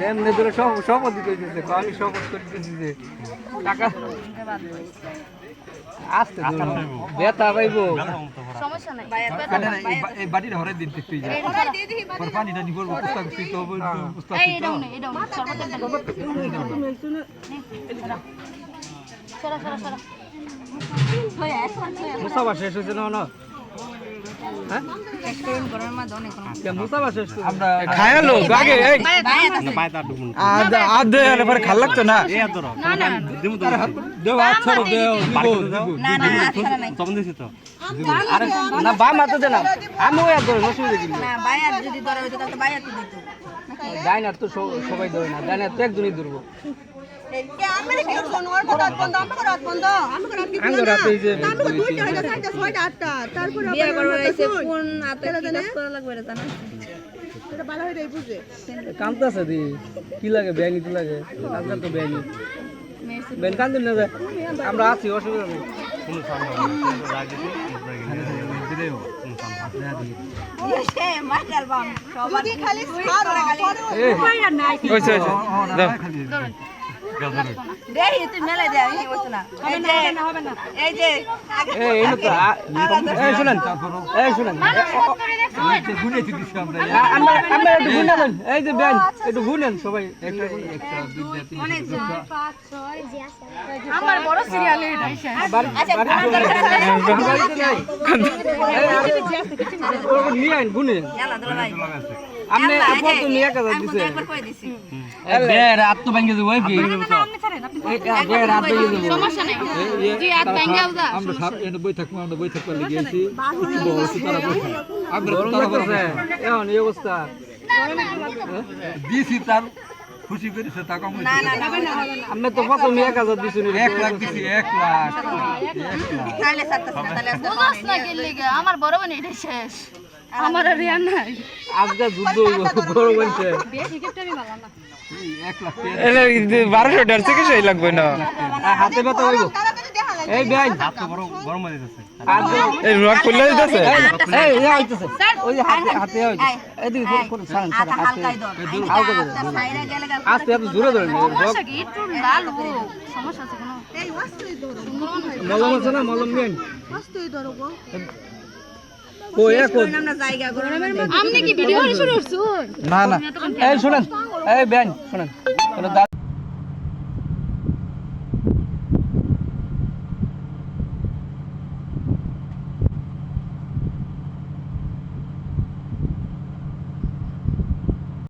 এমনি ধরে শপথ দিতেছে আমি শপথ করতেছি যে টাকা আসতে বেতা পাইবো সমস্যা নাই এই বাড়িটা হরে দিন একটু যা পর পানিটা নি করব পুস্তক তুই তো পুস্তক এই এটাও নে শরবত সরা মুসাফা শেষ হয়েছে না হ্যাঁ এক্সপেরিমেন্ট করার মধ্যে অনেক মুসাফা শেষ আমরা খায়ালো আগে এই আদে আরে পরে খাল লাগতো না না না দেও আচ্ছা দেও না না আচ্ছা নাই তখন দিছি তো আরে না বা মাতে দে না আমি ওই ধরে অসুবিধা কি না বাইরে যদি ধরে হইতো তাহলে বাইরে তো দিত গায় না তো সবাই ধরে না গায় না তো একজনই ধরবো বিয়ে করবার আইছে কোন আতে কি কাজ করা লাগবে রে জানা কামতাছে দি কি লাগে বেআইনি তো লাগে কামটা তো বেআইনি বেন কান্দুন না যায় আমরা আছি অসুবিধা নেই কোনো সমস্যা রাগ দিছি দিলেও কোনো সমস্যা এ মাইকাল বাম সবার খালি ওইছে ওইছে দাও দেই তুই মেলে দে আমি বলছ না হবে না এই যে এই তো এই শুনেন গুনে দিছি আমরা আমরা একটু গুনেন এই যে বেন একটু গুনেন সবাই একটা দুইটা তিনটা অনেক 5 6 আমার বড় সিরিয়াল এটা আচ্ছা নিয়ে আইন গুনেন ইয়ালা দলা ভাই আপনি আপনি তো নিয়ে কাজ দিছে একবার কই দিছি বে রাত তো ভাঙে যাবে কি আপনি ছাড়েন আপনি বে রাত ভাঙে যাবে সমস্যা নাই জি হাত ভাঙা দাও আমরা সব এনে বই থাকবো আমরা বই থাকতে গিয়েছি বহুত তারা বই আমরা গরম লাগছে এখন এই অবস্থা দিছি তার খুশি করেছে তা কম না না না আপনি তো কত নিয়ে কাজ দিছেন 1 লাখ দিছি 1 লাখ তাহলে সাতটা তাহলে বুঝছ না কি লাগে আমার বড় বোন এটা শেষ আমার আর রিয়া নাই আজকে যুদ্ধ বড় বলছে বেশি গিফটই ভালো না 1 লাখ এলে 1200 টাকা থেকে সেই লাগবে না হাতে ব্যথা হইব এই বেআইন হাত তো বড় গরম হয়ে যাচ্ছে আজ এই রড খুলে দিতেছে এই এই আইতেছে ওই যে হাতে হইছে এদিকে কোন সারান সারা হাতে হালকা ধরে সাইরা গেলে আস্তে আস্তে জোরে ধরে সমস্যা কি একটু লাল সমস্যা আছে কোনো এই ওয়াস্তই ধরো মলম আছে না মলম নেন ওয়াস্তই ধরো গো ও এখন আমরা জায়গা গরমের মধ্যে আপনি কি ভিডিও শুরু করছুন না না এই শুনেন এই বেআইন শুনেন